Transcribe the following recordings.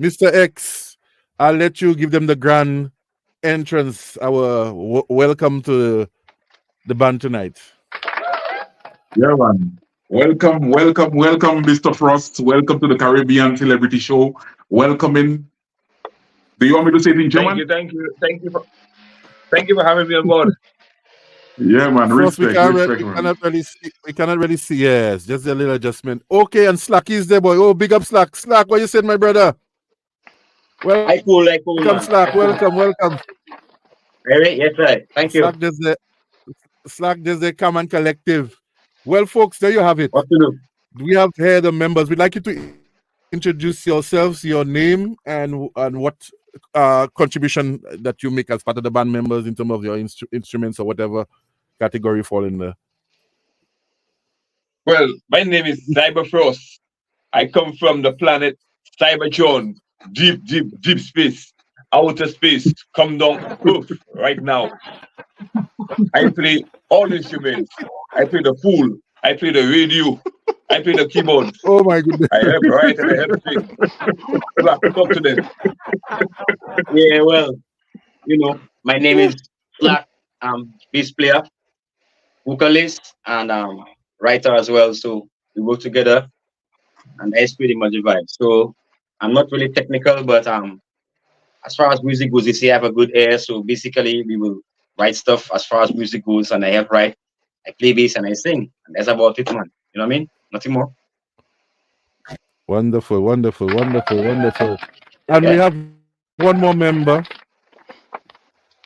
Mr. X, I'll let you give them the grand entrance. Our welcome to the band tonight. Yeah, man. Welcome, Mr. Frost. Welcome to the Caribbean Celebrity Show. Welcome in. Do you want me to say it in Thank German? you, thank you for having me on board. Yeah, man. First, Respect, we man. cannot really see. We cannot really see. Yes, just a little adjustment. Okay, and Slack is there, boy. Oh, big up Slack. Slack, what you said, my brother? I cool, Welcome, man. Slack. I cool. Welcome. Very, yes, right. Thank you. Slack, there's the common collective. Well, folks, there you have it. What to do? We have here the members. We'd like you to introduce yourselves, your name, and what contribution that you make as part of the band members in terms of your instruments or whatever category you fall in there. Well, my name is Fross. I come from the planet Cybertron, deep space, outer space. Come down, poof, right now. I play all instruments. I play the pool. I play the radio. I play the keyboard. Oh my goodness! I help write and I help sing. Talk to them. Yeah, well, my name is Slack. I'm bass player, vocalist, and writer as well. So we work together, and that's pretty much the vibe. So I'm not really technical, but as far as music goes, they say I have a good ear. So basically, we will write stuff as far as music goes, and I help write. I play bass and I sing, and that's about it, man. You know what I mean? Nothing more. Wonderful. And we have one more member.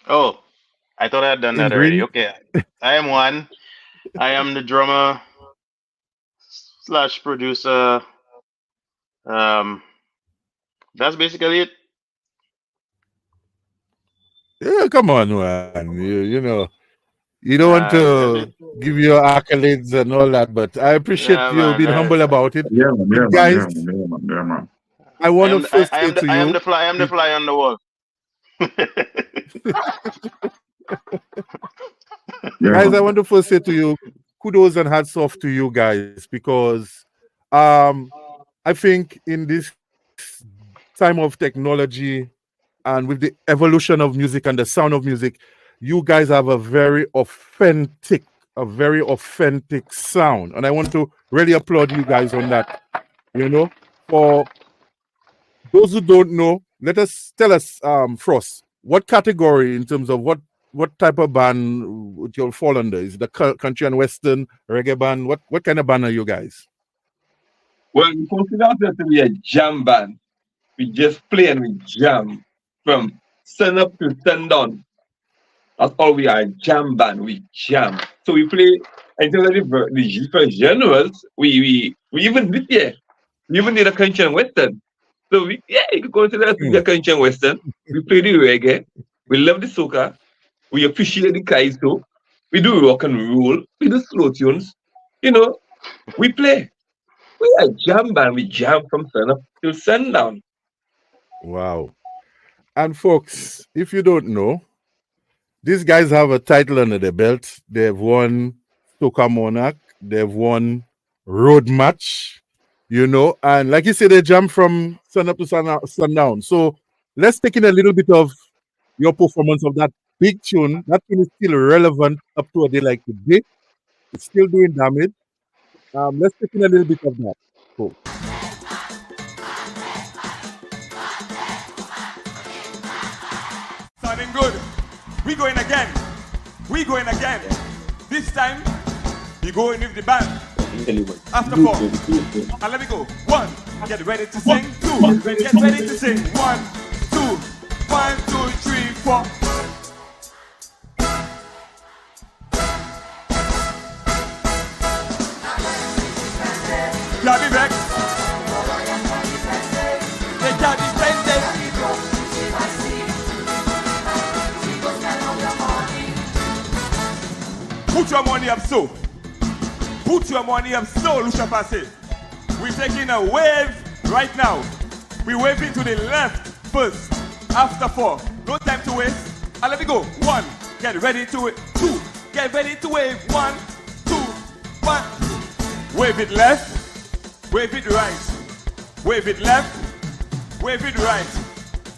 Oh, I thought I had done that already. Okay. I am Juan. I am the drummer / producer. That's basically it. Yeah, come on, man. You know, you don't want to give your accolades and all that, but I appreciate you being humble about it. Yeah, man. Guys, Yeah, man. I want to first say to you. I am the fly on the wall. Guys, I want to first say to you, kudos and hats off to you guys, because I think in this time of technology and with the evolution of music and the sound of music, you guys have a very authentic sound. And I want to really applaud you guys on that. For those who don't know, tell us, Frost, what category in terms of what type of band would you fall under? Is it the country and western reggae band? What kind of band are you guys? Well, we consider ourselves to be a jam band. We just play and we jam from sun up to sundown. That's all we are, a jam band. We jam. So we play in terms of the different genres. We even this year, we even did a country and western. So you could consider us to be a country and western. We play the reggae. We love the soca. We appreciate the kaiso. We do rock and roll. We do slow tunes. We play. We are a jam band. We jam from sun up till sundown. Wow. And folks, if you don't know, these guys have a title under their belt. They've won Soca Monarch. They've won Road Match. And like you said, they jump from sun up to sundown. So let's take in a little bit of your performance of that big tune. That tune is still relevant up to a day like today. It's still doing damage. Let's take in a little bit of that. Cool. Sounding good. We going again. This time, you going with the band. After 4. And let me go. 1. Get ready to sing. 2. Get ready to sing. 1, 2. 1, 2, 3, 4. Can't be vexed. They can't be friended. Put your money up so. Lucia Passe. We're taking a wave right now. We waving to the left first. After 4. No time to waste. And let me go. 1. Get ready to it. 2. Get ready to wave. 1, 2, 1. Wave it left. Wave it right. Wave it left. wave it right.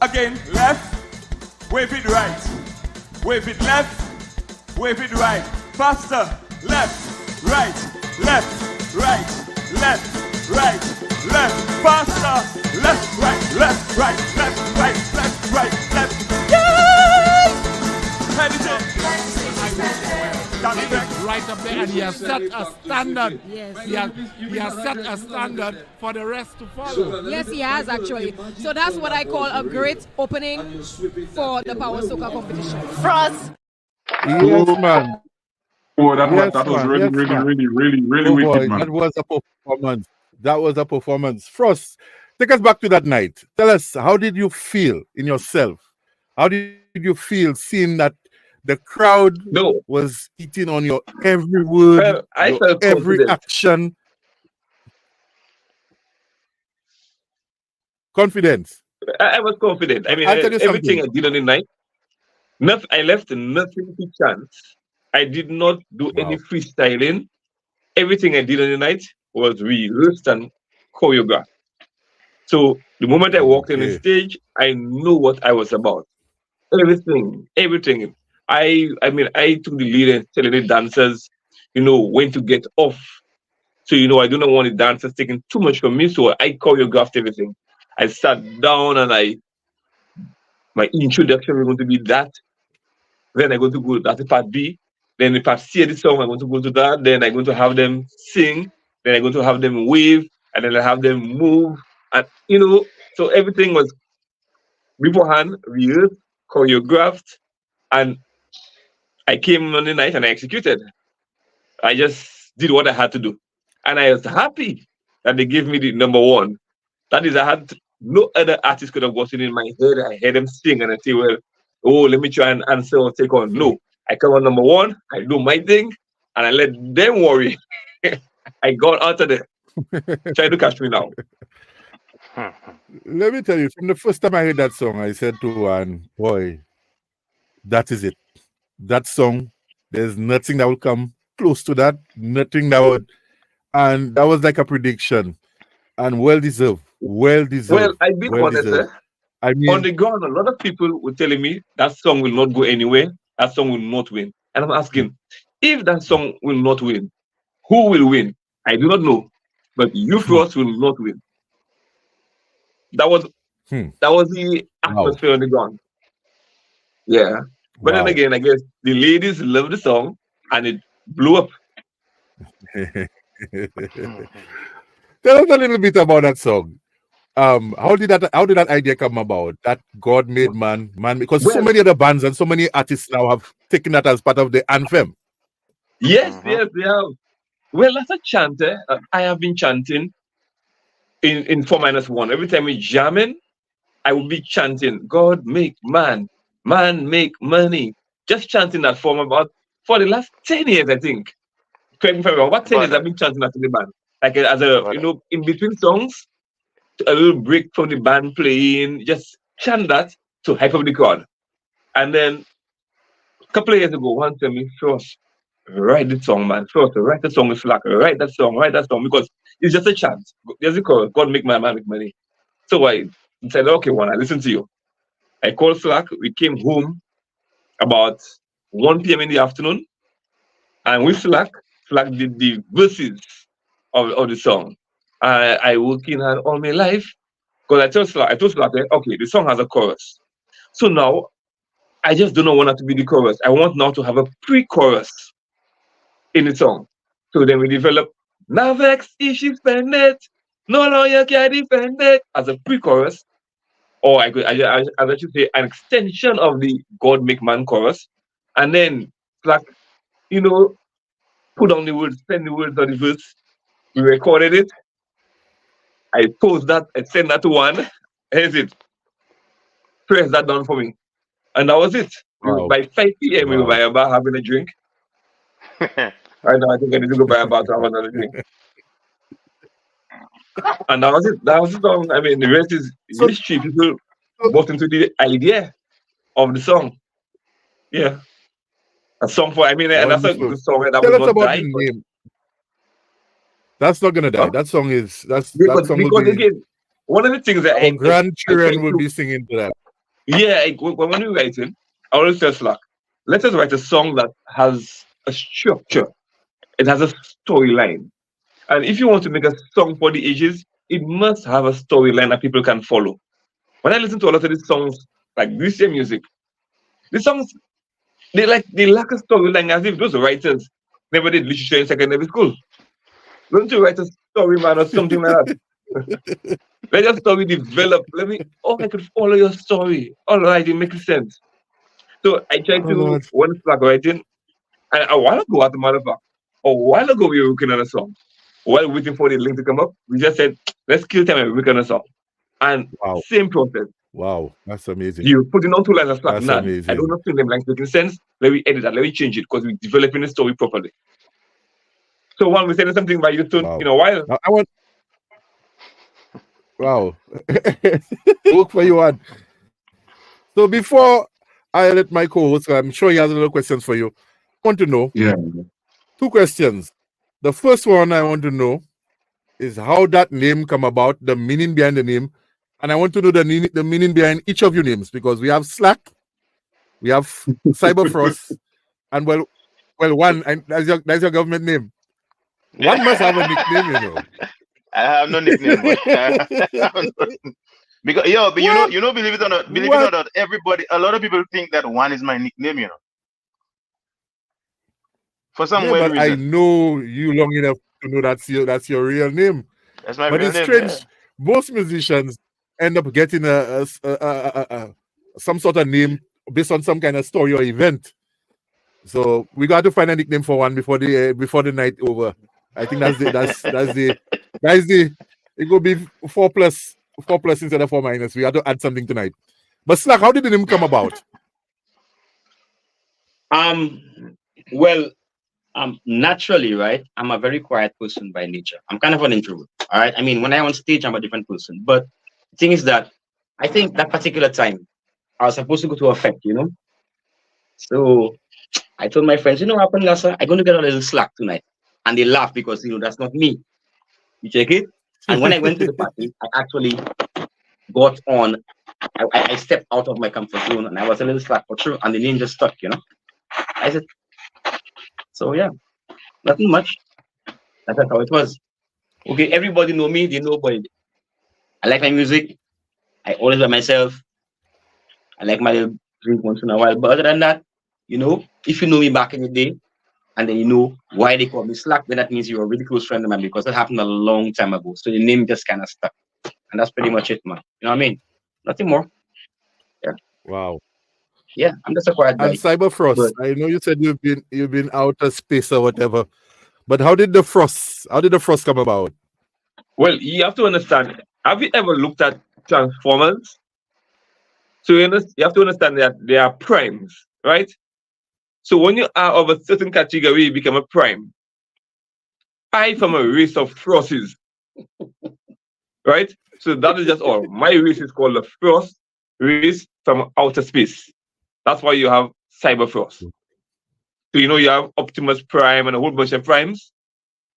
Again, left, wave it right. Wave it left, wave it right. Faster, left, right, left, right, left, right, left. Faster, left, right, left, right, left, right, left, right, left. Yes! Right up there, and he has set a standard. Yes. He has set a standard for the rest to follow. Yes, he has actually. So that's what I call a great opening for the Power Soca competition. Fross. Yes, man. Oh, that Yes, was man. really, Yes, really, man. really, really, really Oh boy, wicked, man. that was a performance. That was a performance. Frost, take us back to that night. Tell us, how did you feel in yourself? How did you feel seeing that the crowd No, was eating on your every word, well, I your felt every confident. action? Confidence. I was confident. I mean, I'll tell you everything something. I did on the night, I left nothing to chance. I did not do any Wow. freestyling. Everything I did on the night was rehearsed and choreographed. So the moment I walked on the Okay. stage, I knew what I was about. Everything. I mean, I took the lead in telling the dancers, when to get off. So, I do not want the dancers taking too much from me. So I choreographed everything. I sat down and my introduction was going to be that. Then I'm going to go, that's the part B. Then the part C of the song, I'm going to go to that. Then I'm going to have them sing. Then I'm going to have them wave. And then I have them move. And, so everything was beforehand, rehearsed, choreographed. And I came on the night and I executed. I just did what I had to do. And I was happy that they gave me the number one. That is, no other artist could have gotten in my head. I heard them sing and I say, well, let me try and answer or take on. No, I come on number one, I do my thing, and I let them worry. I got out of there. Try to catch me now. Let me tell you, from the first time I heard that song, I said to Juan, boy, that is it. That song, there's nothing that will come close to that. Nothing that would, and that was like a prediction. And well deserved. Well deserved. Well, I've been Well honest. deserved. I On mean, the ground, a lot of people were telling me that song will not go anywhere. That song will not win. And I'm asking, if that song will not win, who will win? I do not know. But you, Fross, will not win. That was the atmosphere on the ground. Yeah. But then wow. again, I guess the ladies love the song and it blew up. Tell us a little bit about that song. How did that idea come about? That God made man, because so many other bands and so many artists now have taken that as part of the anthem. Yes, they have. Well, as a chanter, I have been chanting in 4-1. Every time we jamming, I will be chanting, God make man, man make money. Just chanting that for the last 10 years, I think. Correct me if I'm wrong. About 10 years I've been chanting that in the band. Like as in between songs, a little break from the band playing, just chant that to hype up the crowd. And then a couple of years ago, one told me, Fross, write the song, man. Fross, write the song with Slack. Write that song, because it's just a chant. There's a chorus, God make man make money. So I said, okay, Juan, I listen to you. I called Slack. We came home about 1 p.m. in the afternoon. And with Slack did the verses of the song. I working hard all my life. Because I told Slack, okay, the song has a chorus. So now, I just don't want it to be the chorus. I want now to have a pre-chorus in the song. So then we develop, Navex, if she spend it, no lawyer can defend it, as a pre-chorus. Or I should say, an extension of the God Make Man chorus. And then, Slack, put on the words, send the words on the verse. We recorded it. I post that, I send that to Juan. Here's it. Press that down for me. And that was it. Wow. By 5 p.m., we were by a bar having a drink. Right now, I think I need to go by a bar to have another drink. And that was it. That was the song. I mean, the rest is history. People bought into the idea of the song. Yeah. A song for, and that's a good song. That Tell us was about die, the name. That's not gonna die. That song is because will be. again, one of the things that Our I grandchildren try will to, be singing to that. yeah, when we're writing, I always tell Slack, let us write a song that has a structure. It has a storyline. And if you want to make a song for the ages, it must have a storyline that people can follow. When I listen to a lot of these songs, like this year music, these songs they lack a storyline as if those writers never did literature in secondary school. Don't you write a story, man, or something like that? Let your story develop. I could follow your story. All right, it makes sense. So I try Oh to, Lord. when it's like writing, and a while ago, as a matter of fact, a while ago, we were working on a song. While waiting for the link to come up, we just said, let's kill time and work on a song. And Wow. same process. Wow. That's amazing. You put in on 2 lines of Slack, That's none. I don't amazing. know if them lines making sense. Let me edit that. Let me change it because we're developing the story properly. So when we're saying something by you tune Wow. in a while, Now, I want wow. Work for you, Juan. So before I let my co-host, I'm sure he has a little questions for you. I want to know Yeah. 2 questions. The first one I want to know is how that name come about, the meaning behind the name, and I want to know the meaning behind each of your names because we have Slack, we have Cyber Frost, and one, and that's your government name. One must have a nickname, you know. I have no nickname, boy. Because but What? believe it or What? not, a lot of people think that Juan is my nickname, for some Yeah, weird but I reason. know you long enough to know that's your real name. That's my But real it's name, yeah. strange. Most musicians end up getting some sort of name based on some kind of story or event. So we got to find a nickname for one before the night over. I think it will be 4+ instead of 4-. We have to add something tonight. But Slack, how did the name come about? Well, naturally, right? I'm a very quiet person by nature. I'm kind of an introvert. All right. I mean, when I'm on stage, I'm a different person. But the thing is that I think that particular time I was supposed to go to a fete, So I told my friends, what happened, Lassa? I'm going to get a little slack tonight. And they laughed because, that's not me. You check it? And when I went to the party, I actually got on. I stepped out of my comfort zone and I was a little slack for sure. And the name just stuck, I said, so yeah, nothing much. That's how it was. Okay, everybody know me, they know, but I like my music. I always by myself. I like my little drink once in a while. But other than that, if you know me back in the day, and then you know why they call me Slack, then that means you're a really close friend of mine because that happened a long time ago. So the name just kind of stuck. And that's pretty much it, man. You know what I mean? Nothing more. Yeah. Wow. Yeah, I'm just a quiet And guy. Cyber Frost, But I know you said you've been out of space or whatever, but how did the Frost come about? well, you have to understand. Have you ever looked at Transformers? So you have to understand that they are primes, right? So when you are of a certain category, you become a prime. I from a race of Frosses, right? So that is just all. My race is called the Frost race from outer space. That's why you have Cyber Frost. So you have Optimus Prime and a whole bunch of primes.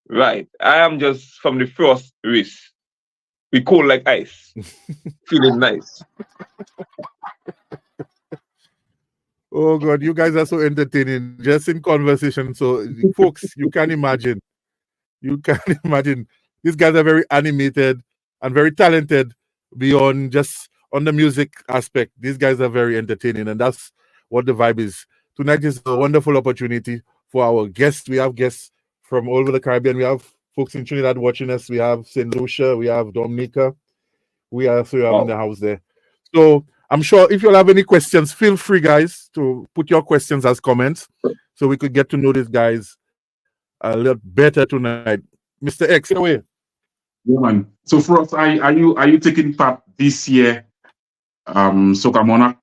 Right. I am just from the Frost race. We cold like ice. Feeling nice. Oh God, you guys are so entertaining, just in conversation. So folks, you can imagine. You can imagine. These guys are very animated and very talented beyond just on the music aspect. These guys are very entertaining, and that's what the vibe is. Tonight is a wonderful opportunity for our guests. We have guests from all over the Caribbean. We have folks in Trinidad watching us. We have St. Lucia. We have Dominica. We are in the house there. So I'm sure if you all have any questions, feel free, guys, to put your questions as comments so we could get to know these guys a little better tonight. Mr. X, get away. Yeah, man. So Frost, are you taking part this year, Soca Monarch,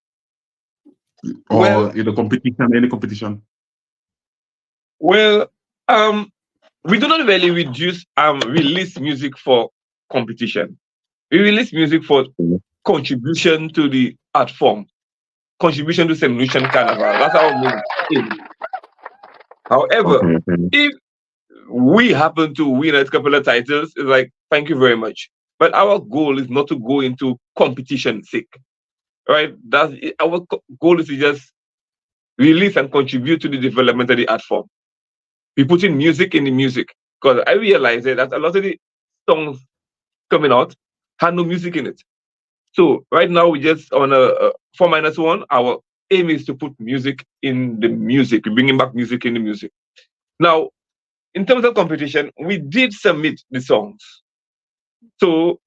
or in the competition, any competition? Well, we do not really release music for competition. We release music for contribution to the art form, contribution to St. Lucian Carnival. That's our main aim. However, if we happen to win a couple of titles, it's like, thank you very much. But our goal is not to go into competition sake, right? Our goal is to just release and contribute to the development of the art form. We put in music in the music because I realize that a lot of the songs coming out had no music in it. So right now we just on a 4-1. Our aim is to put music in the music. We're bringing back music in the music. Now, in terms of competition, we did submit the songs. So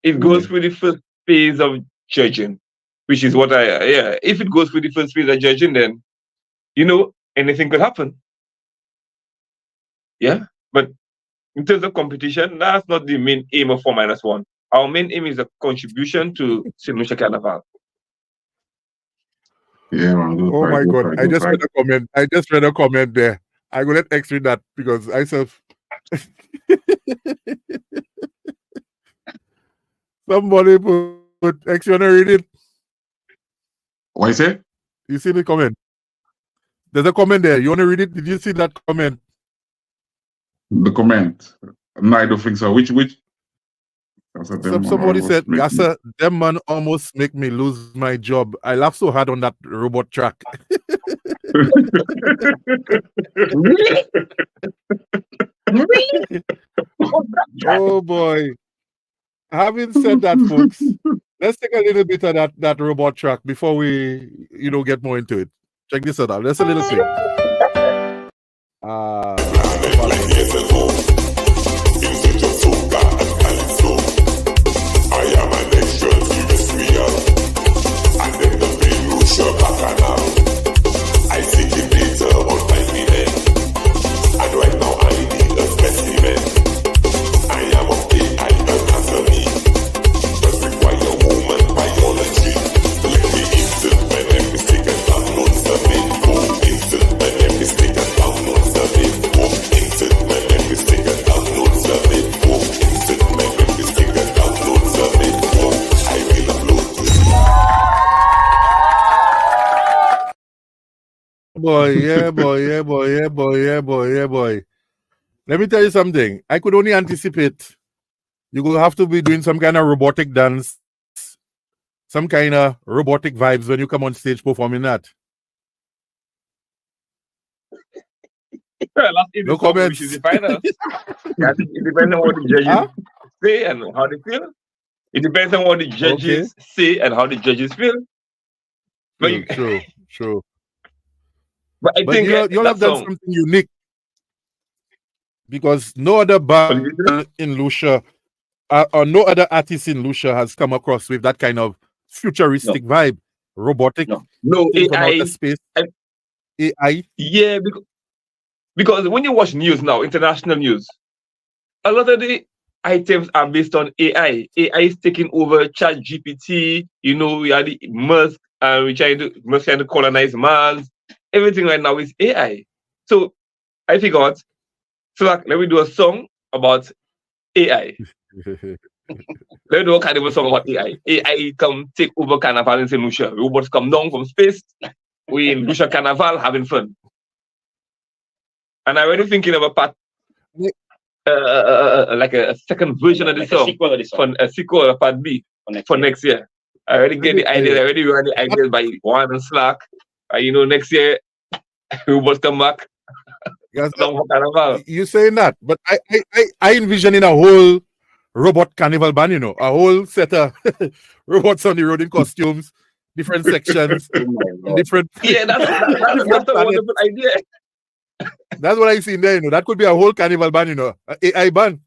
it goes through the first phase of judging, which is what if it goes through the first phase of judging, then, anything could happen. Yeah. But in terms of competition, that's not the main aim of 4-1. Our main aim is a contribution to St. Lucia Carnival. Yeah, man. Oh my God. I just read a comment. I just read a comment there. I will let X read that because I self. Somebody put X, you wanna read it? What you say? You see the comment? There's a comment there. You wanna read it? Did you see that comment? The comment? No, I don't think so. Which? Somebody said, Gassa, them man almost make me lose my job. I laugh so hard on that robot track. Really? Oh boy. Having said that, folks, let's take a little bit of that robot track before we, get more into it. Check this out. Let's a little thing. I am an extra terrestrial, and then the big Lucia Bacchanal. I seek the data on my women, and right now I need a specimen. I am of AI anatomy, but require human biology. Let me insert my mistake and download some info. Insert my mistake and download some info. Insert my mistake and download some info. Insert my mistake and download some info. I will upload to you. Boy, yeah, boy, yeah, boy, yeah, boy, yeah, boy, yeah, boy. Let me tell you something. I could only anticipate. You're going to have to be doing some kind of robotic dance, some kind of robotic vibes when you come on stage performing that. Well, no comments. Which is the final. Yeah, it depends on what the judges say and how they feel. It depends on what the judges say and how the judges feel. But True. But I think you'll have done something unique because no other band in Lucia or no other artist in Lucia has come across with that kind of futuristic vibe, robotic, no AI, space, AI. Yeah, because when you watch news now, international news, a lot of the items are based on AI. AI is taking over Chat GPT. We are the Musk, and Musk trying to colonize Mars. Everything right now is AI. So I figured, let me do a song about AI. Let me do a carnival song about AI. AI come take over Carnival in St. Lucia. Robots come down from space. We in Lucia Carnival having fun. And I'm already thinking of a part, like a second version of the song. A sequel of part B for next year. I already get the idea. I already run the ideas by Juan and Slack. Next year, robots come back. Yes, you saying that, but I envision in a whole robot carnival band, a whole set of robots on the road in costumes, different sections, different. Yeah, that's a wonderful idea. That's what I see there. That could be a whole carnival band, an AI band.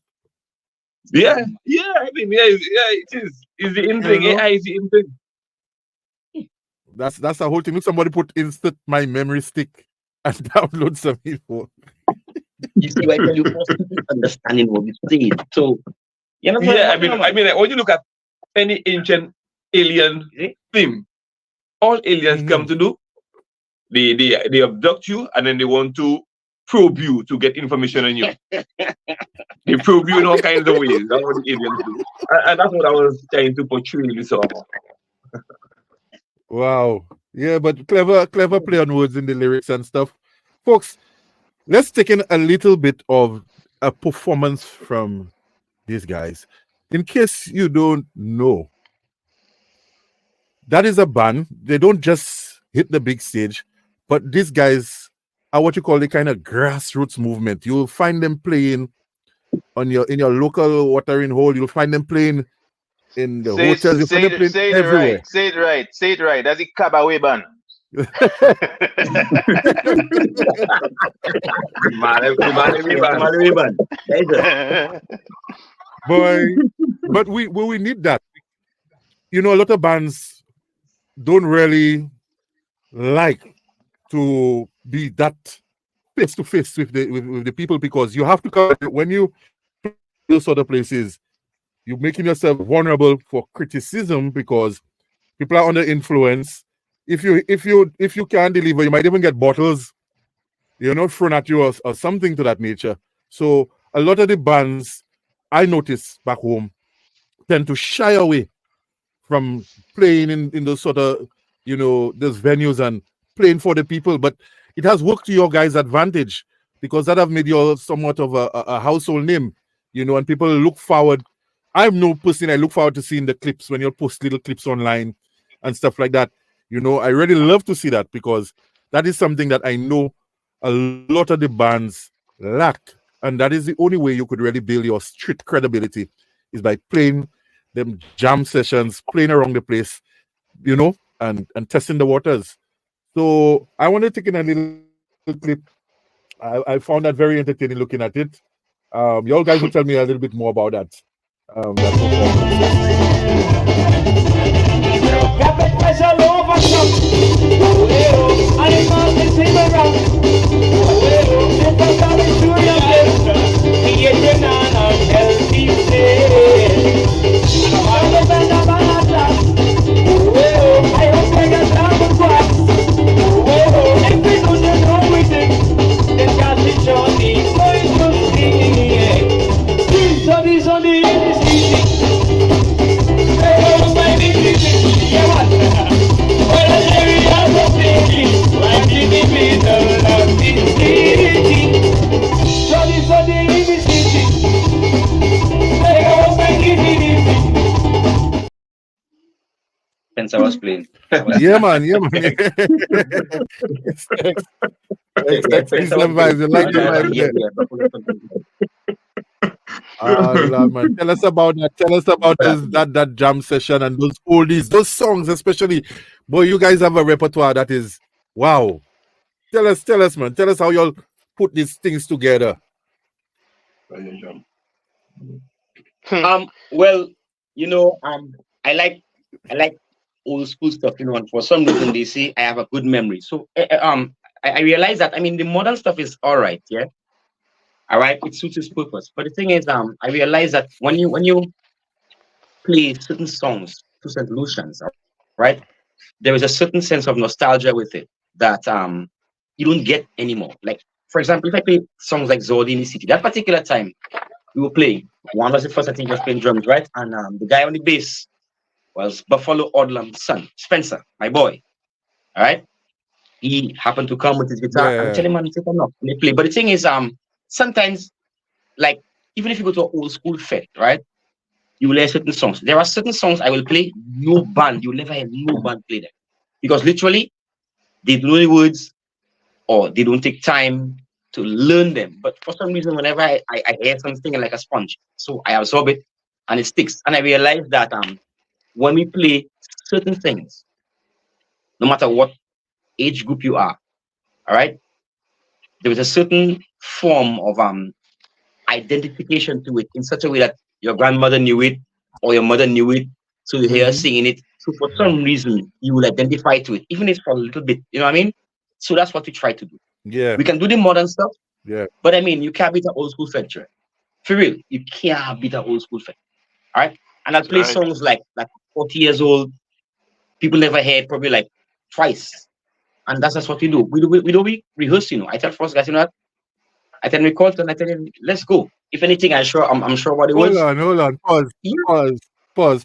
Yeah. I mean, it is. It's the in thing. AI is the in thing. That's the whole thing. If somebody put insert my memory stick and download some info. You see, like, you understanding what you say. So, I mean, when you look at any ancient alien theme, all aliens come to do, they abduct you and then they want to probe you to get information on you. They probe you in all kinds of ways. That's what the aliens do. And that's what I was trying to portray in the song. Wow. Yeah, but clever play on words in the lyrics and stuff. Folks, let's take in a little bit of a performance from these guys. In case you don't know, that is a band. They don't just hit the big stage, but these guys are what you call the kind of grassroots movement. You'll find them playing on your in your local watering hole. You'll find them playing in the Say hotels. You'll find say them it playing say it right. everywhere. Say it right. Say it right. That's the Cabaret band. Boy, but we need that. You know, a lot of bands don't really like to be that face to face with the people, because you have to come when you those sort of places, you're making yourself vulnerable for criticism because people are under influence. If you can't deliver, you might even get bottles, thrown at you, or something to that nature. So a lot of the bands I notice back home tend to shy away from playing in those sort of those venues and playing for the people. But it has worked to your guys' advantage, because that have made you all somewhat of a household name, and people look forward. I'm no person, I look forward to seeing the clips when you post little clips online and stuff like that. I really love to see that, because that is something that I know a lot of the bands lack. And that is the only way you could really build your street credibility, is by playing them jam sessions, playing around the place, and testing the waters. So I want to take in a little clip. I found that very entertaining looking at it. Y'all guys will tell me a little bit more about that. That I was playing. Yeah, man. Excellent vibes. You like the vibes there. Lord, man. Tell us about that. Tell us about that jam session and those oldies, those songs especially. Boy, you guys have a repertoire that is wow. Tell us, man. Tell us how y'all put these things together. Well, I like old school stuff, and for some reason they say I have a good memory. So I realize that the modern stuff is all right, yeah. All right, it suits its purpose. But the thing is, I realize that when you play certain songs to St. Lucians, right, there is a certain sense of nostalgia with it that you don't get anymore. Like, for example, if I play songs like Zordi in the City, that particular time we were playing, Juan was the first, I think, was playing drums, right? And the guy on the bass was Buffalo Odlum's son, Spencer, my boy. All right. He happened to come with his guitar and tell him, man, take him up and they play. But the thing is, sometimes, like, even if you go to an old school fete, right, you will hear certain songs. There are certain songs I will play, no band, you'll never hear no band play them. Because literally, they don't know the words or they don't take time to learn them. But for some reason, whenever I hear something like a sponge, so I absorb it and it sticks. And I realize that when we play certain things, no matter what age group you are, all right, there is a certain form of identification to it in such a way that your grandmother knew it or your mother knew it, so you hear her singing it. So for some reason, you will identify to it, even if for a little bit. You know what I mean? So that's what we try to do. Yeah. We can do the modern stuff. Yeah. But you can't beat an old school fete. For real, you can't beat an old school fete. All right? And I'll play songs like 40 years old. People never heard probably like twice. And that's just what we do. We rehearse, I tell Fross guys, I tell record and I tell him, let's go. If anything, I'm sure what it was. Hold on. Pause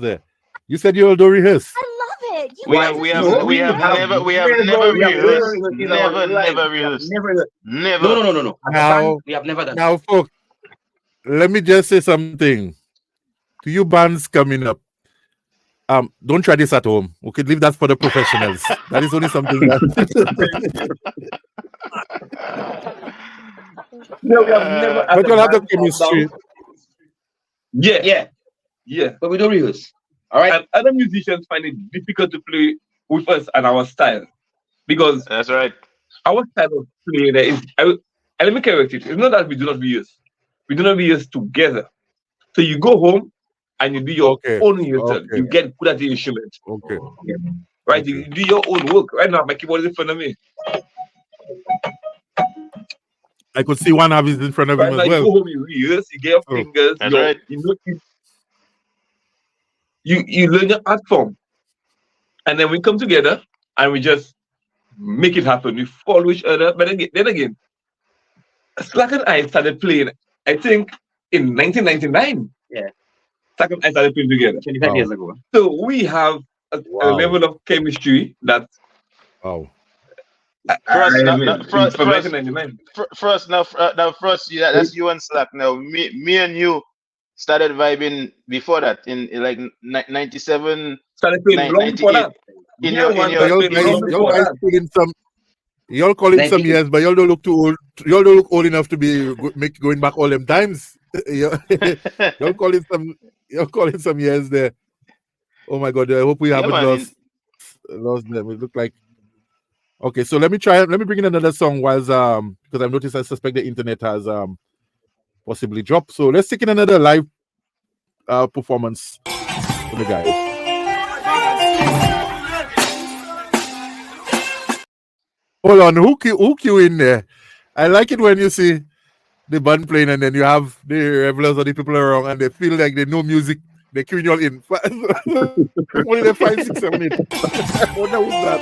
there. You said you all do rehearse. I love it. We have never rehearsed. Never rehearsed. Never. No. Now, we have never done. Now, folks, let me just say something to you bands coming up. Don't try this at home. We could leave that for the professionals. That is only something that. No, we have never had But a you'll have the band fall chemistry. down. Yeah, Yeah, yeah. but we don't rehearse. All right. And other musicians find it difficult to play with us and our style because That's right. our style of play there is. And let me correct it. It's not that we do not rehearse. We do not rehearse together. So you go home and you do your Okay. own rehearsal. Okay. You get good at the instrument. Okay. Yeah. Right? Okay. You do your own work. Right now, my keyboard is in front of me. I could see one of his in front of Right him now, as you well. go home, you rehearse, you get your Oh. fingers, That's right. you know, you learn your art form. And then we come together and we just make it happen. We follow each other. But then again, Slack and I started playing, I think, in 1999. Yeah, Slack and I started playing together. 25 Wow. years ago. So we have a Wow. level of chemistry that Wow. Frost, now, from 1999. Frost, now, Frost, yeah, that's you and Slack. Now, me and you started vibing before that in like 97, Started playing long before 98. that. In Yeah, your, one But started playing long y'all before guys that. pulling some. Y'all calling some 19 years, but y'all don't look too old. Y'all don't look old enough to be going back all them times. y'all calling some. Y'all calling some years there. Oh my God! I hope we Yeah, haven't man. lost them. It look like. Okay, so let me bring in another song whilst because I've noticed I suspect the internet has possibly dropped. So let's take in another live performance for the guys. Hold on, hook you in there. I like it when you see the band playing and then you have the revelers or the people around and they feel like they know music. They're queuing you all in. Only the 5, 6, 7, 8. I wonder who's that.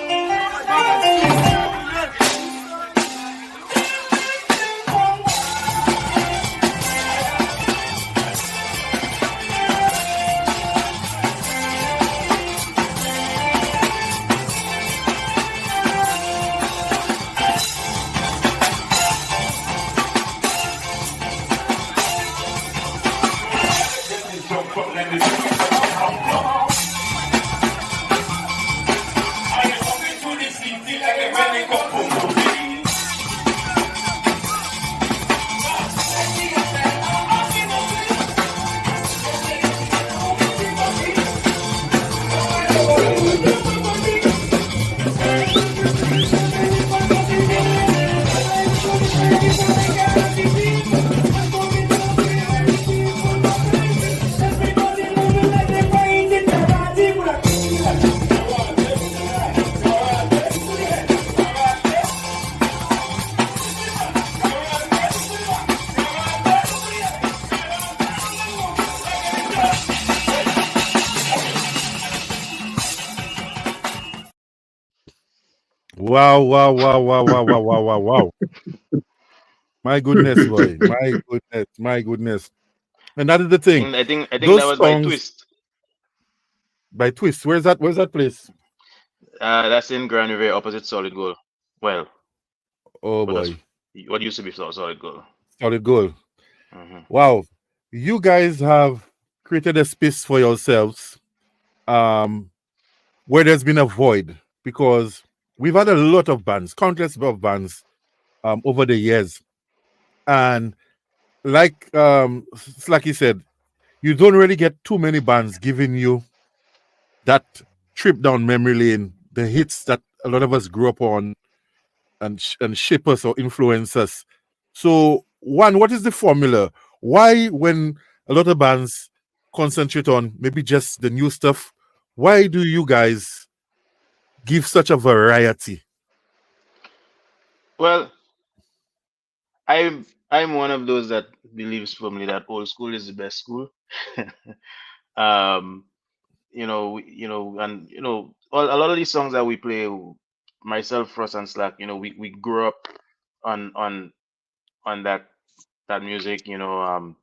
Wow, wow, wow, wow, wow, wow, wow, wow, wow. My goodness, boy. My goodness. And that is the thing. I think Those that was by songs Twist. by Twist. Where's that place? That's in Grand River, opposite Solid Gold. Well, Oh what boy. what used to be Solid Gold. Solid goal. Hmm. Wow. You guys have created a space for yourselves where there's been a void because we've had a lot of bands, countless of bands over the years. And like Slacky said, you don't really get too many bands giving you that trip down memory lane, the hits that a lot of us grew up on and shape us or influence us. So, one, what is the formula? Why, when a lot of bands concentrate on maybe just the new stuff, why do you guys give such a variety? Well, I'm one of those that believes firmly that old school is the best school. um, and a lot of these songs that we play, myself, Frost, and Slack, we grew up on that music, and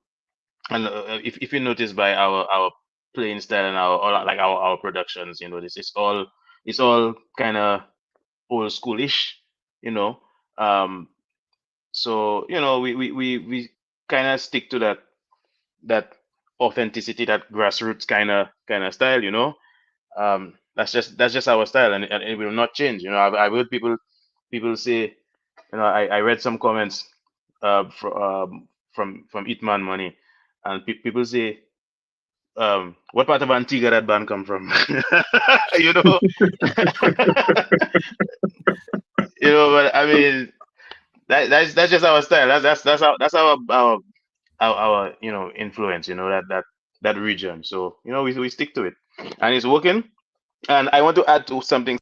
if you notice by our playing style and our productions, this is all it's all kind of old schoolish, you know. Um, so we kind of stick to that. that authenticity, that grassroots kind of style, you know. That's just our style, and it will not change. You know, I've heard people say, you know, I read some comments from Eatman Money, and people say, what part of Antigua that band come from? You know, you know, but I mean, that's just our style. That's our you know influence. You know that region. So you know we stick to it, and it's working. And I want to add to something.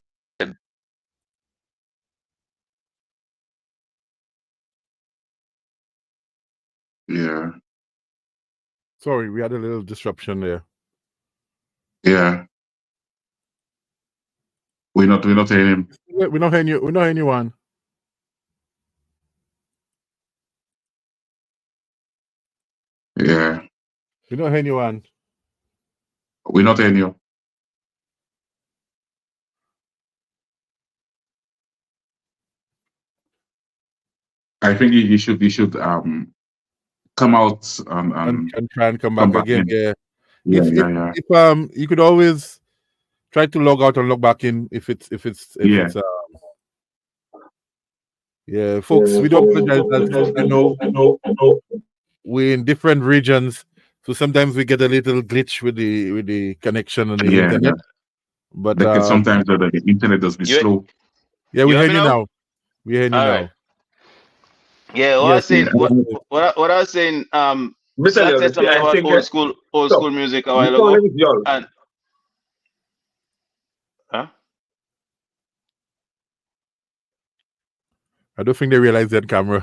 Yeah. Sorry, we had a little disruption there. Yeah. We're not hearing him. We're not hearing you. We're not hearing you, Juan. Yeah. We're not hearing you, Juan. We're not hearing you. I think he should come out And try and come come back back again. in. Yeah. Yeah, If you could always try to log out and log back in if it's yeah, folks, we don't apologize. I know we're in different regions, so sometimes we get a little glitch with the connection on the internet. But sometimes the internet does be slow. Yeah, we You hear hear you me now? now. We hear you All now. right. Yeah, what I was saying, what I was saying, Mr. Slack Leon, said something I about think old school music a while calling ago, is yours. and huh? I don't think they realize that camera.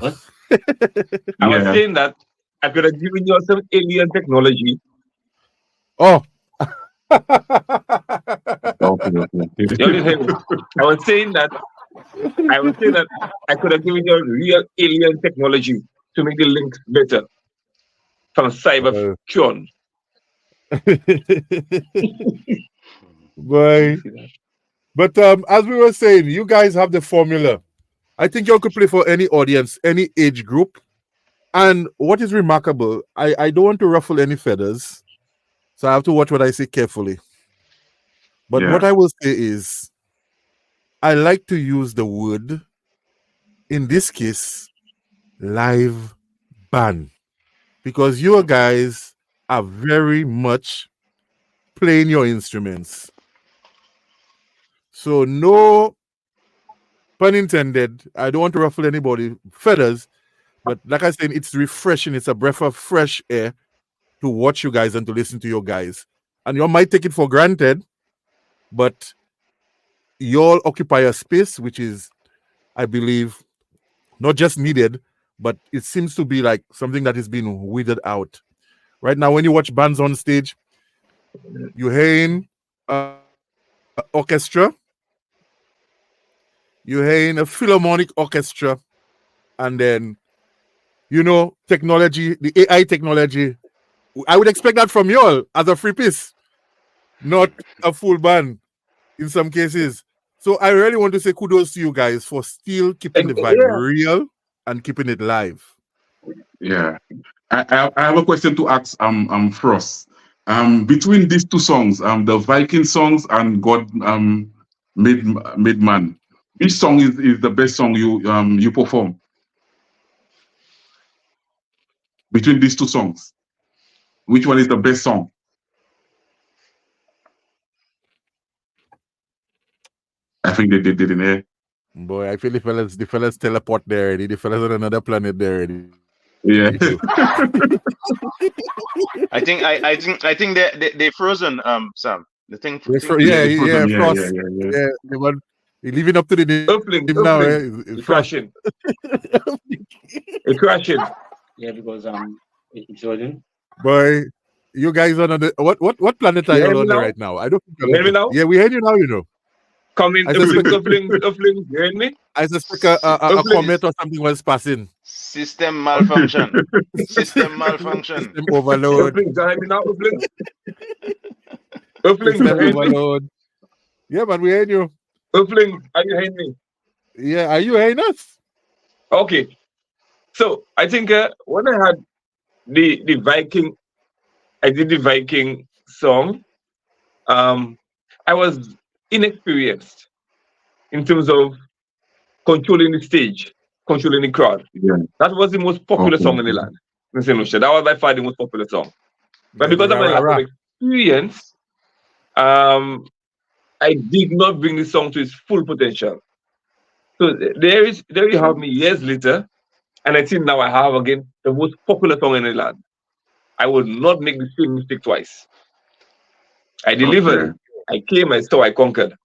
I was saying that I could have given you some alien technology. Oh. Okay. I was saying that I could have given you real alien technology to make the links better from Cybertron. Boy. But as we were saying, you guys have the formula. I think you could play for any audience, any age group. And what is remarkable, I don't want to ruffle any feathers, so I have to watch what I say carefully. But what I will say is, I like to use the word, in this case, live band. Because you guys are very much playing your instruments. So no pun intended, I don't want to ruffle anybody feathers, but like I said, it's refreshing. It's a breath of fresh air to watch you guys and to listen to your guys. And you might take it for granted, but you all occupy a space which is, I believe, not just needed, but it seems to be like something that is being weeded out. Right now, when you watch bands on stage, you're hearing orchestra, you're hearing a philharmonic orchestra, and then, you know, technology, the AI technology. I would expect that from you all as a free piece, not a full band in some cases. So I really want to say kudos to you guys for still keeping the vibe real and keeping it live. Yeah. I have a question to ask Fross. Between these two songs, the Viking songs and God made man, which song is the best song you perform? Between these two songs, which one is the best song? I think they didn't hear. Boy, I feel the fellas teleport there already. The fellas on another planet there already. Yeah. I think they frozen, Sam. The thing. Frozen. Fross. Yeah, they were living up to the name now. It's crashing. It's crashing. Yeah, because it's Jordan. Boy, you guys are on the what planet are you on right now? I don't think you hear me now. Yeah, we hear you now. You know. Coming, uplink. You hear me? I suspect a comet or something was passing. System malfunction. System malfunction. System overload. System overload. Yeah, but we heard you. Uplink, are you hearing me? Yeah, are you hearing us? Okay. So I think when I had the Viking I did the Viking song. I was inexperienced in terms of controlling the stage, controlling the crowd. Yeah. That was the most popular song in the land. In St. Lucia. That was by far the most popular song. But because of my lack of experience, I did not bring the song to its full potential. So there you have me years later, and I think now I have again the most popular song in the land. I will not make the same mistake twice. I delivered. I came, I saw, I conquered.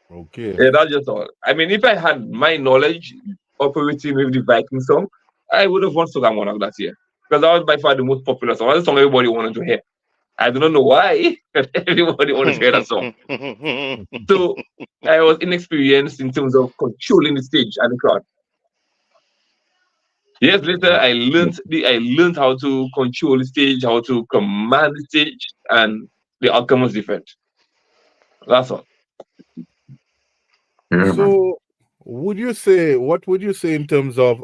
Okay. Yeah, that's just all. I mean, if I had my knowledge operating with the Viking song, I would have won Soca Monarch that year. Because that was by far the most popular song. That's the song everybody wanted to hear. I do not know why, but everybody wanted to hear that song. So I was inexperienced in terms of controlling the stage and the crowd. Years later, I learned how to control the stage, how to command the stage, and the outcome was different. That's all. Yeah, So, what would you say in terms of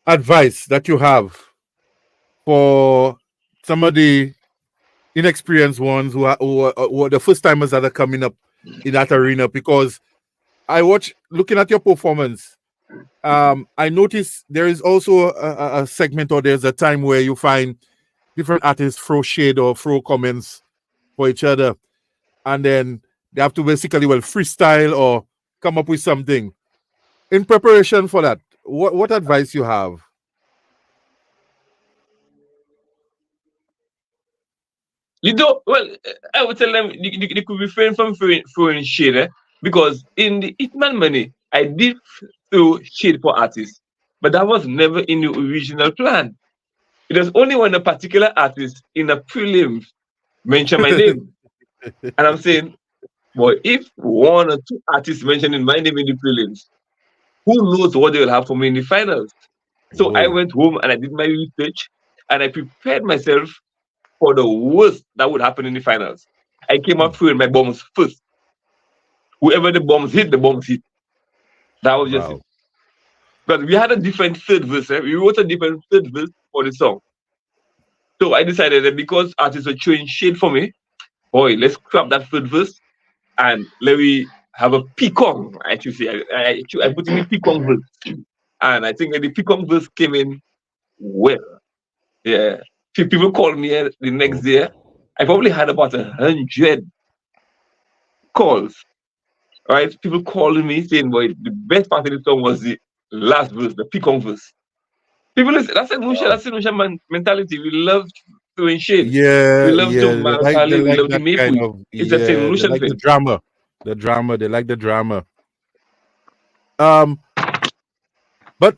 advice that you have for some of the inexperienced ones who are the first timers that are coming up in that arena? Because I watch looking at your performance. I notice there is also a segment, or there's a time where you find different artists throw shade or throw comments for each other, and then they have to basically freestyle or come up with something. In preparation for that, what advice you have? I would tell them they could refrain from throwing shade, because in the Hitman Money, I did throw shade for artists, but that was never in the original plan. It was only when a particular artist in a prelim mentioned my name. And I'm saying, boy, if one or two artists mentioning my name in the prelims, who knows what they will have for me in the finals? So I went home and I did my research and I prepared myself for the worst that would happen in the finals. I came up throwing my bombs first. Whoever the bombs hit, the bombs hit. That was just it. But we had a different third verse. We wrote a different third verse for the song. So I decided that because artists were throwing shade for me, boy, let's scrap that third verse and let me have a peacock, I should say. I put in the peacock verse. And I think that the peacock verse came in well. Yeah. People called me the next day. I probably had about 100 calls. Right? People calling me saying, boy, the best part of the song was the last verse, the peacock verse. People listen, that's a Nusha mentality. We love throwing shade. Yeah, we love to they we like love to that make kind it. of, It's a St. Lucian they like thing. the drama. They like the drama. But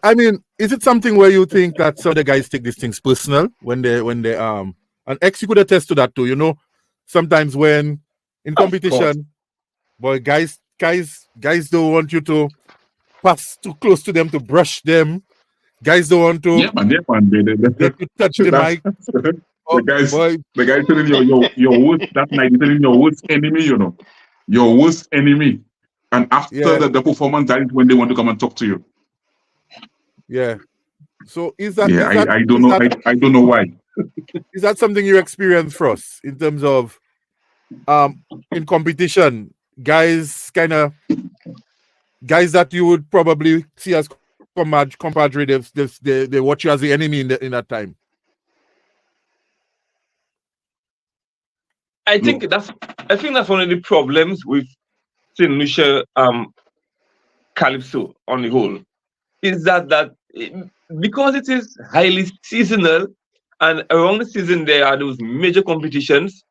I mean, is it something where you think that some of the guys take these things personal when they and X, you could attest to that too, you know? Sometimes when in competition, boy, guys don't want you to pass too close to them to brush them. Guys don't want to let you touch the mic. The guy telling your worst that night, telling your worst enemy, you know. Your worst enemy. And after the performance, that is when they want to come and talk to you. Yeah. So is that? Yeah, I don't know. I don't know why. Is that something you experience, Fross, in terms of in competition, guys that you would probably see as compadre, they watch you as the enemy in that time? I think that's one of the problems with St. Lucia Calypso on the whole, is that because it is highly seasonal and around the season there are those major competitions,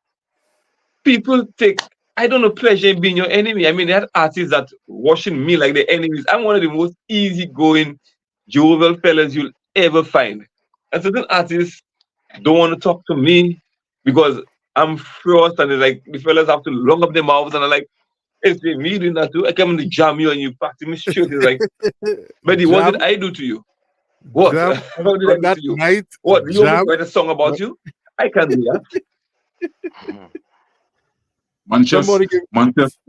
people take, I don't know, pleasure in being your enemy. I mean, there are artists that watching me like the enemies. I'm one of the most easygoing, jovial fellas you'll ever find. And certain artists don't want to talk to me because I'm Fross, and like the fellas have to long up their mouths and I'm like, it's me doing that too. I come in to jam you and you practice me straight. It's like, but what did I do to you? What? What did I do to you? What? You want me to write a song about you? I can't do that. Manchester,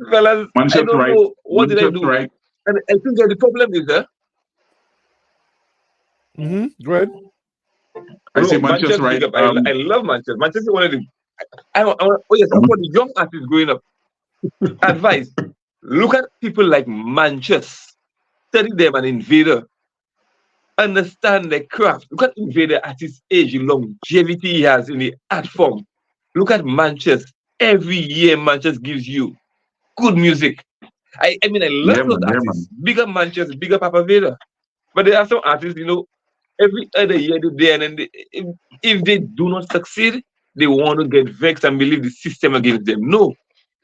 fellas, I don't know what did I do. Right. And I think that the problem is Go ahead. I say Bro, Manchester, Manchester right? big up. I love Manchester. Manchester is one of the oh yes, and for the young artists growing up, advice. Look at people like Manchester. Study them and Invader. Understand the craft. Look at Invader at his age, the longevity he has in the art form. Look at Manchester. Every year Manchester gives you good music. I mean I love Yeah, those man. Yeah, artists. man. Bigger Manchester, bigger Papa Vader. But there are some artists, every other year they're there, and then if they do not succeed, they want to get vexed and believe the system against them. No,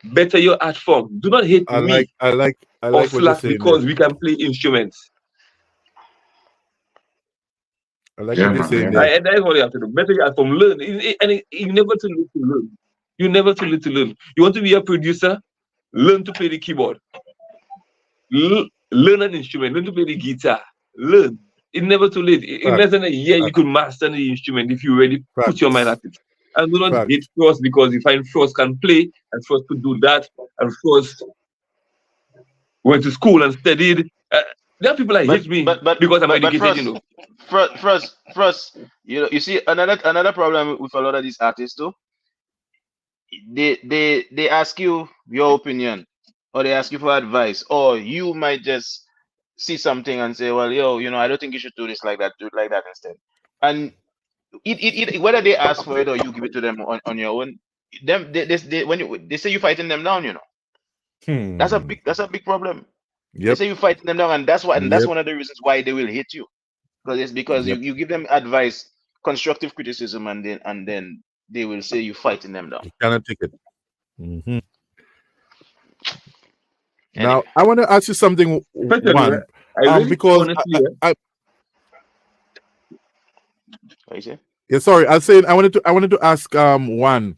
better your art form. Do not hate me I or like what you're Slack saying there. because we can play instruments. I like Yeah, what you're man. Yeah, saying man. there. And that's what you have to do. Better your art form. Learn. You never too late to learn. You never too late to learn. You want to be a producer? Learn to play the keyboard. Learn an instrument. Learn to play the guitar. Learn. It's never too late. In Fact, less than a year, you fact, could master the instrument if you really put your mind facts, at it. And do not hate fact. Frost because you find Frost can play and Frost could do that and Frost went to school and studied. There are people that But hate me but but because I'm but educated, you know. Frost, you see another problem with a lot of these artists too. They ask you your opinion, or they ask you for advice, or you might just see something and say, well, yo, I don't think you should do this like that. Do it like that instead. And whether they ask for it or you give it to them on your own, when they say you fighting them down, Hmm. that's a big problem. They Yep. say you fighting them down, and that's Yep. one of the reasons why they will hate you, because it's because Yep. you give them advice, constructive criticism, and then they will say you fighting them down. You cannot take it. Hmm. Now Anyway, I want to ask you something, Especially, one, I really because honestly, what you say? yeah, sorry, I was saying I wanted to ask one,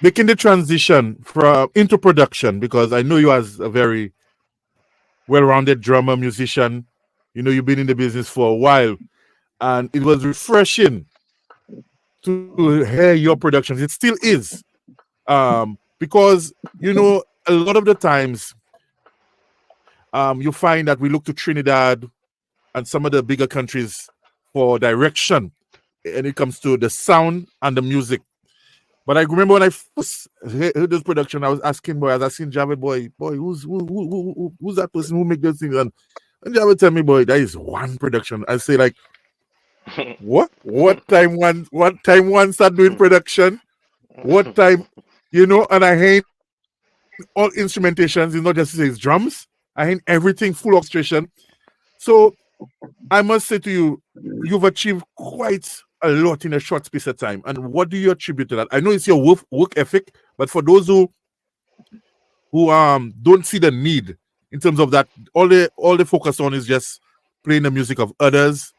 making the transition from into production, because I know you as a very well-rounded drummer, musician. You've been in the business for a while, and it was refreshing to hear your productions. It still is, because a lot of the times, you find that we look to Trinidad and some of the bigger countries for direction when it comes to the sound and the music. But I remember when I first heard this production, I was asking Javed, boy, who's that person who make those things? And Javed tell me, boy, that is one production. I say, like, what time one start doing production? What time, and I hate all instrumentations. It's not just his drums. I hate everything, full orchestration. So I must say to you, you've achieved quite a lot in a short space of time. And what do you attribute to that? I know it's your work ethic, but for those who don't see the need in terms of that, all they focus on is just playing the music of others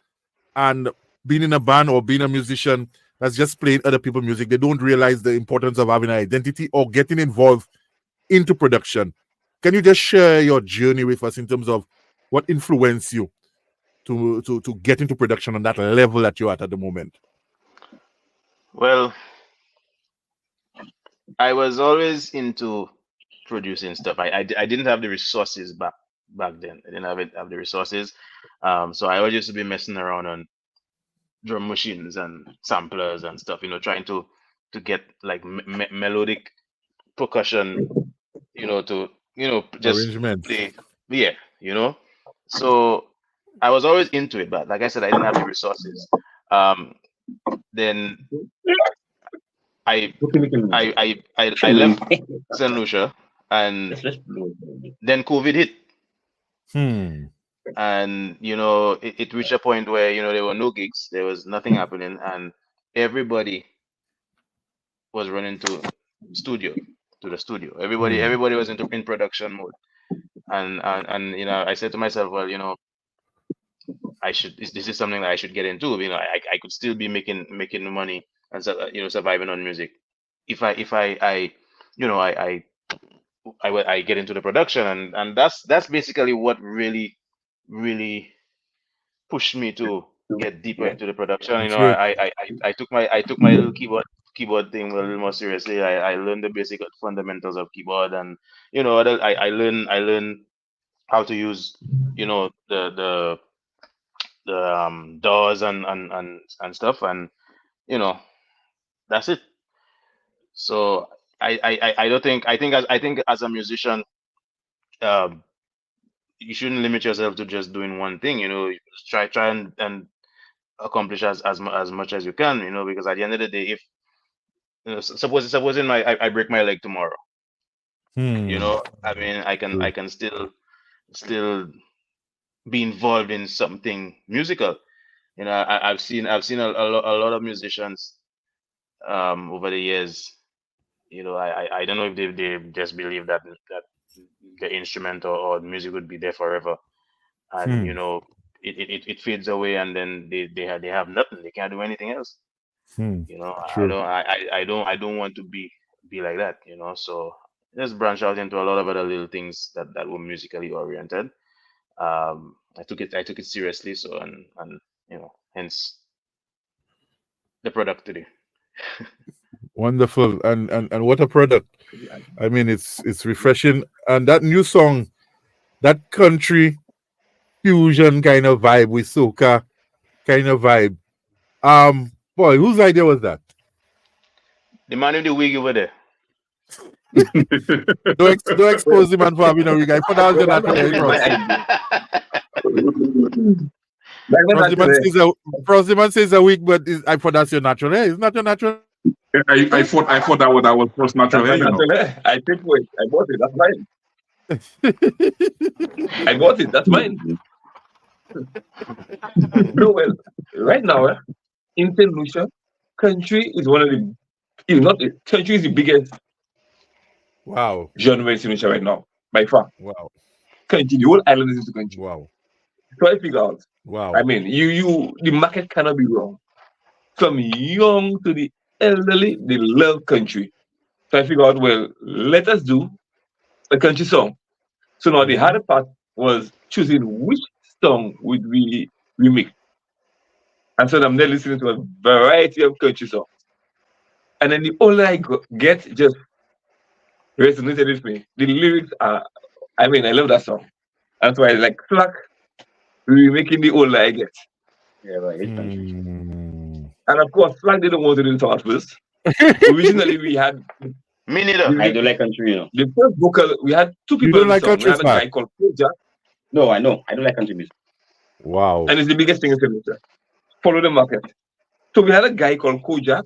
and being in a band or being a musician that's just playing other people's music. They don't realize the importance of having an identity or getting involved into production. Can you just share your journey with us in terms of what influenced you to get into production on that level that you're at the moment? Well, I was always into producing stuff. I didn't have the resources back then. I didn't have the resources. So I always used to be messing around on drum machines and samplers and stuff, trying to get like melodic percussion, to just Arrangement. play. Yeah, So I was always into it, but like I said, I didn't have the resources. Then I I left St. Lucia, and then COVID hit, and it reached a point where there were no gigs, there was nothing happening, and everybody was running to the studio. Everybody was in production mode, and I said to myself, well, this is something that I should get into. I could still be making money and surviving on music if I get into the production, and that's basically what really pushed me to get deeper into the production. That's great. I took my little keyboard thing a little more seriously. I learned the basic fundamentals of keyboard, and I learned how to use the doors and stuff, and you know that's it. So I don't think I think as a musician, um, you shouldn't limit yourself to just doing one thing. You know, try and accomplish as much as you can. You know, because at the end of the day, if you know, supposing I break my leg tomorrow, you know, I mean, True. I can still be involved in something musical. You know, I've seen a lot of musicians over the years. You know, I don't know if they just believe that the instrument or music would be there forever, and Hmm. you know, it fades away, and then they have nothing. They can't do anything else. Hmm. You know, True. I don't want to be like that. You know, so just branch out into a lot of other little things that were musically oriented. I took it seriously, so and you know, hence the product today. Wonderful. And what a product. I mean, it's refreshing. And that new song, that country fusion kind of vibe with soca kind of vibe. Boy, whose idea was that? The man in the wig over there. Don't expose the man for having a rig. I thought that was Well, your that's natural hair, actually my Frost. idea. That's not natural. Frost the man says a wig, but I thought that's your natural hair. It's not your natural. I thought that was first natural That's hair, my you know. natural hair. I paid for it. I bought it. That's mine. I bought it. That's mine. No, well, right now, in St. Lucia, country is one of the, if not, country is the biggest Wow. genre in St. Lucia right now, by far. Wow. Country, the whole island is into country. Wow. So I figure out, Wow. I mean, the market cannot be wrong. From young to the elderly, they love country. So I figure out, well, let us do a country song. So now the hardest part was choosing which song would we remix. And so I'm there listening to a variety of country songs. And then the older I get, just resonated with me. The lyrics are, I mean, I love that song. That's why I like Slack, remaking the older I get. Yeah, right. It's country. And of course, Slack didn't want to do the song at first. Originally, we had Me neither. I do like country, you know. the first vocal, we had two You people don't in the like song. We country, had a Slack? guy called Kojak, No, I know. I don't like country music. Wow. and it's the biggest thing in St. Follow the market. So we had a guy called Kojak,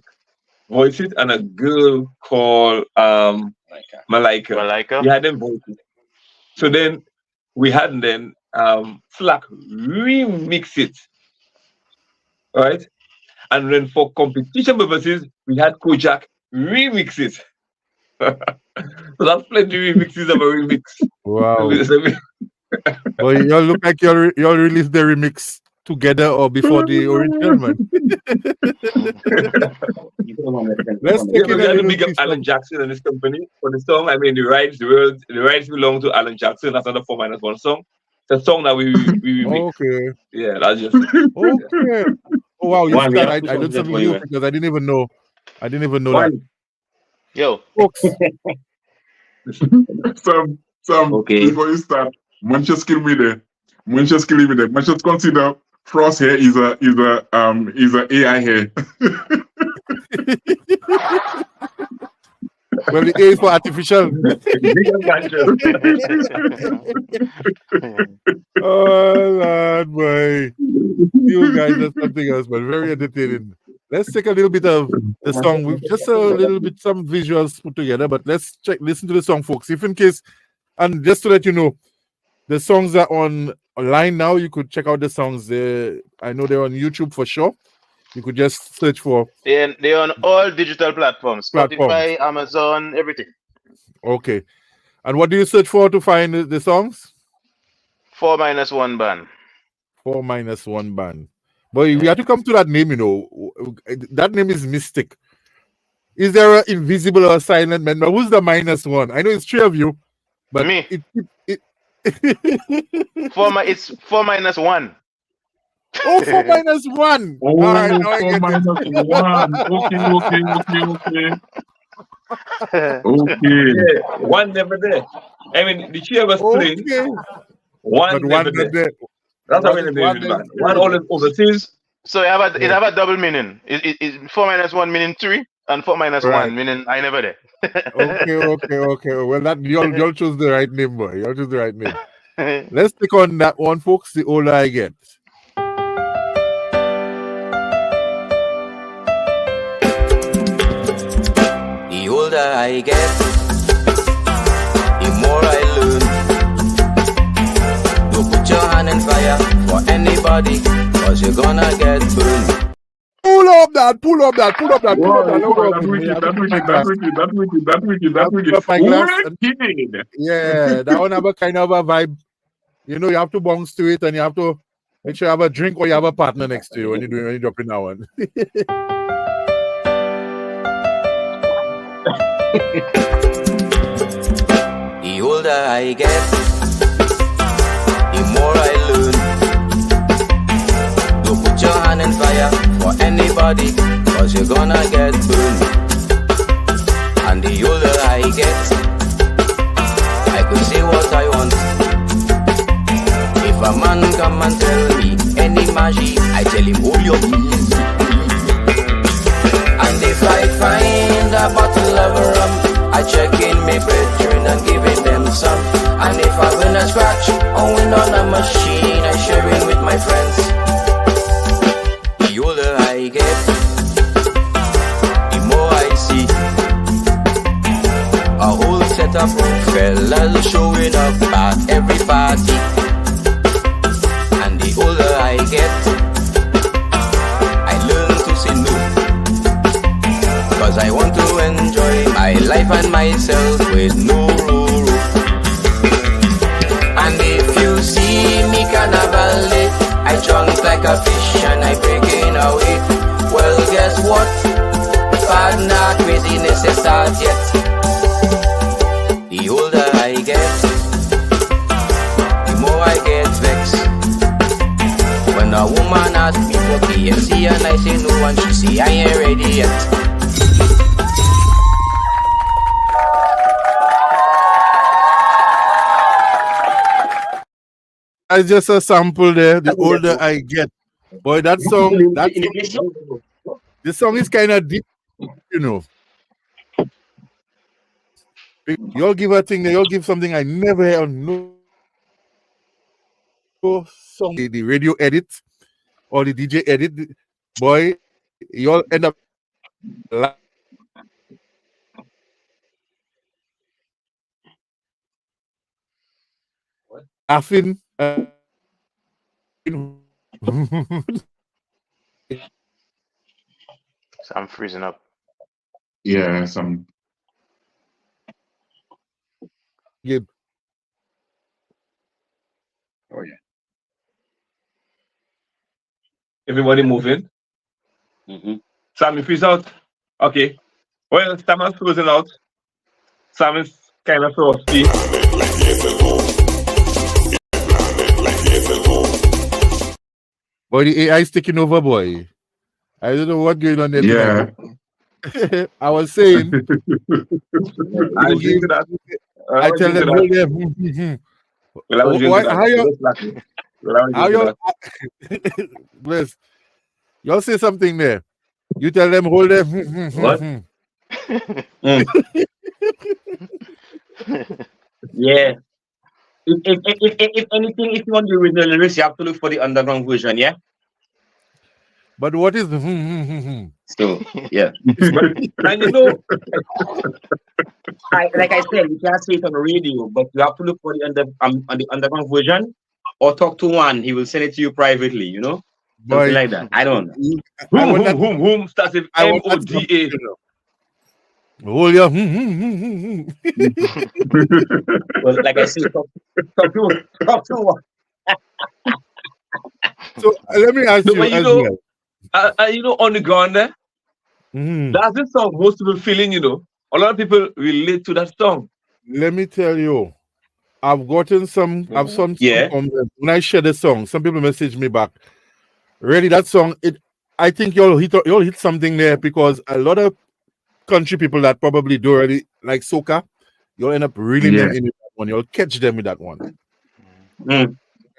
voice it, and a girl called Malika. Malika. We had them voice it. So then we had Slack remix it, right? And then for competition purposes, we had Kojak remix it. So that's plenty remixes of a remix. Wow. So we- Well, y'all look like y'all released the remix together or before the original, man. Let's Yeah, take but in we a had to little big up piece Alan from Jackson and his company for the song. I mean, the rights belong to Alan Jackson. That's not a 4-1 song. It's a song that we remix. Okay. Yeah, that's just Okay. Oh wow, you Juan, we start. have I two learned songs there something for you. new because I didn't even know. I didn't even know that. one. Yo, Folks, Some Okay. before you start, Manchester kill me there. Manchester consider Frost hair is a AI hair. well, the A is for artificial. Oh Lord, boy, you guys are something else, but very entertaining. Let's take a little bit of the song. We've just a little bit some visuals put together, but let's listen to the song, folks. If in case, and just to let you know, the songs are online now. You could check out the songs. I know they're on YouTube for sure. You could just search for they're on all digital platforms, Spotify, Amazon, everything. Okay. And what do you search for to find the songs? 4-1 band. 4-1 band. But we have to come to that name, you know. That name is Mystic. Is there an invisible or silent member? Who's the -1? I know it's 3 of you, but Me. It's 4-1. Oh, 4-1. Oh, All right, now I get it. 4-1. Okay. Yeah, one never there. I mean, the 3 of us playing. Okay. One But never one there. there. That's how What many is names what in the is band. One always overseas. So it have a double meaning. It 4 minus 1 meaning 3, and 4 minus right? 1 meaning I never there. Okay. Well, that you'll choose the right name, boy. You'll choose the right name. Let's pick on that one, folks. The older I get. The older I get, the more I learn. Don't put your hand in fire for anybody, cause you're gonna get burned. Pull up that. Wow, Let me go that's with me. wicked, I have to that's put my wicked, that's glass. wicked, that's wicked, that's wicked, I that's have to put wicked. up my glass. And, Wicked! yeah, that one have a kind of a vibe. You know, you have to bounce to it, and you have to make sure you have a drink or you have a partner next to you when you're dropping that one. The older I get, the more I learn. Don't put your hand in fire for anybody, cause you're gonna get burned. And the older I get, I could say what I want. If a man come and tell me any magie, I tell him hold your peace. And if I find a bottle of rum, I check in my brethren and giving them some. And if I win a scratch or win on a machine, I share it with my friends. The older I get, the more I see a whole set of fellas showing up at every party. And the older I get, I learn to say no, cause I want to enjoy my life and myself with no rule. And if you see me carnival day, I drunk like a fish and I breaking away. Well, guess what? Partner, craziness is start yet. The older I get, the more I get vexed. When a woman asks me for KFC and I say no, and she say I ain't ready yet. It's just a sample there. The older I get, boy, that song, this song is kind of deep, you know. Y'all give a thing there. Y'all give something I never heard on no song. The radio edit or the DJ edit, boy, y'all end up laughing. So I'm freezing up. Yeah, Yeah. Oh yeah. Everybody moving. Sam, you freeze out. Okay. Well, Sam is frozen out. Sam is kind of frosty. Boy, the AI is taking over, boy. I don't know what's going on there yeah. tonight. I was saying, I agree to that. I tell them, hold them. Well, I was Why, that. how you, Well, I was how that. you, bless, y'all say something there. You tell them, hold them. What? Yeah. If anything, if you want the original lyrics, you have to look for the underground version, yeah? But what is So, yeah. And you know, like I said, you can't say it on the radio, but you have to look for the on the underground version or talk to Juan. He will send it to you privately, you know? Something like that. I don't know. Whom starts with M-O-D-A. Hold your Well, like I said, talk to Juan. So let me ask you as well. You know, on the ground there, that's the song most people feeling, you know. A lot of people relate to that song. Let me tell you, I've gotten some, when I share the song, some people message me back. Really, that song, I think you'll hit something there because a lot of country people that probably do already like soca, you'll end up reeling them in with that one. You'll catch them with that one.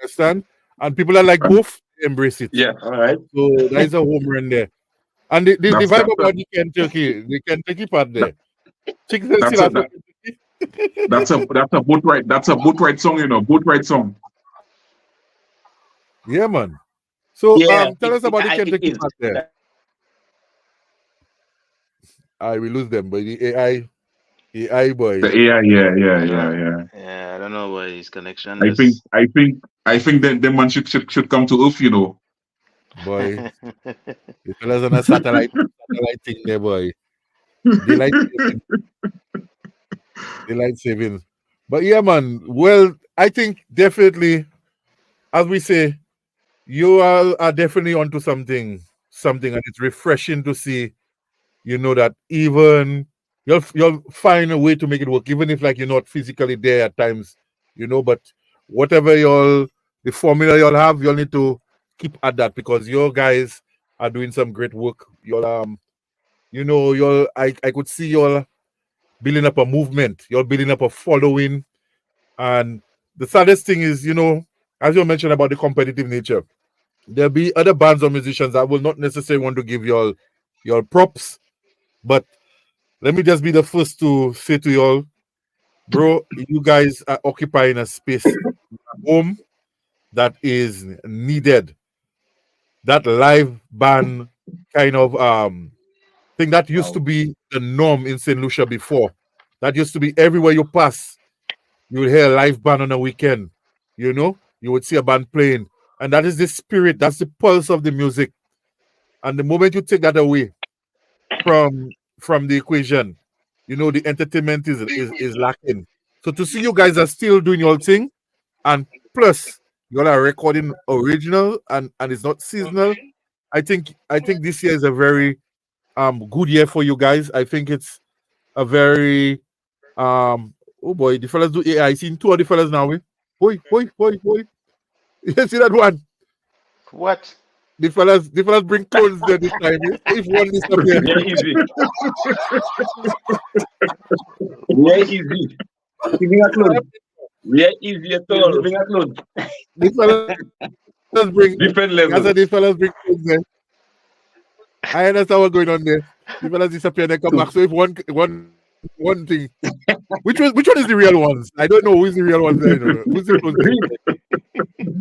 Understand? and people that like both embrace it. Yeah, all right. So that is a home run there. And the That's vibe that's a about the Kentucky part there. Chicks are that's still a have that, that's a boat ride. That's a boat ride song, boat ride song. yeah, man. So Yeah, tell us about the it Kentucky is. part there. I will lose them, but the AI The boy, AI, yeah, yeah, I yeah, don't. yeah. Yeah, I don't know why his connection I think, is. I think, I think that the man should come to Earth. boy, the fellas on a satellite thing there, boy. Daylight saving, daylight saving. But yeah, man. Well, I think definitely, as we say, you all are definitely onto something, and it's refreshing to see. That even you'll find a way to make it work, even if like you're not physically there at times. But whatever the formula you'll have, you'll need to keep at that because your guys are doing some great work. I could see you're building up a movement, you're building up a following, and the saddest thing is, as you mentioned about the competitive nature, there'll be other bands or musicians that will not necessarily want to give your props, but let me just be the first to say to y'all, bro, you guys are occupying a space, a home that is needed. That live band kind of thing that used to Wow. be the norm in St. Lucia before. That used to be everywhere you pass. You would hear a live band on a weekend. You would see a band playing. And that is the spirit, that's the pulse of the music. And the moment you take that away from the equation, the entertainment is lacking. So to see you guys are still doing your thing, and plus you all are recording original and it's not seasonal. I think this year is a very good year for you guys. I think it's a very oh boy, the fellas do AI. I seen two of the fellas now. Boy, boy, boy, boy. You see that one? What? The fellas bring clones there this time. If one disappear, Yeah, easy. Yeah, easy. Giving a clothes. Yeah, easy at all. Giving a clothes. the fellas bring Different as level. I the fellas bring clones there. I understand what's going on there. The fellas disappear, they come back. So if one thing, which one is the real ones? I don't know who is the real ones. I don't know. Who's the clones there?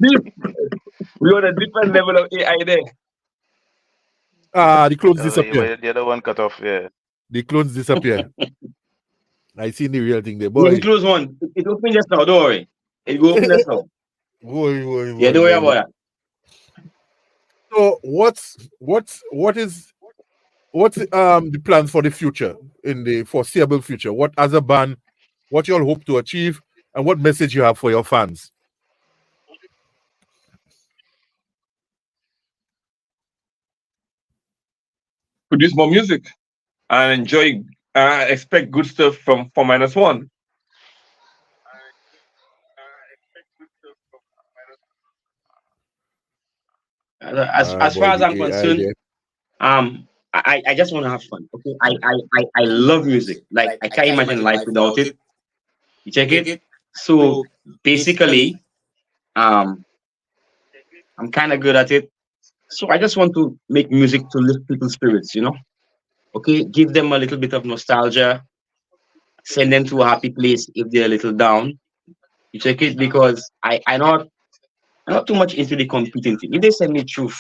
Deep. We on a different level of AI there. The clones disappear. The other one cut off. Yeah. The clones disappear. I seen the real thing there, Yeah, he boy. closed one. It opened just now. Don't worry. It will open just now. Boy, Yeah, don't worry about that. So what's the plans for the future in the foreseeable future? What as a band, what you all hope to achieve, and what message you have for your fans? Produce more music and enjoy. Expect good stuff from -1. As far Boy, as I'm the AI concerned, there. I just want to have fun. Okay, I love music. Like I can't imagine life without it. You check it. So basically, um, I'm kind of good at it. So I just want to make music to lift people's spirits. Okay, give them a little bit of nostalgia, send them to a happy place if they're a little down. You check it because I'm not too much into the competing thing. If they send me through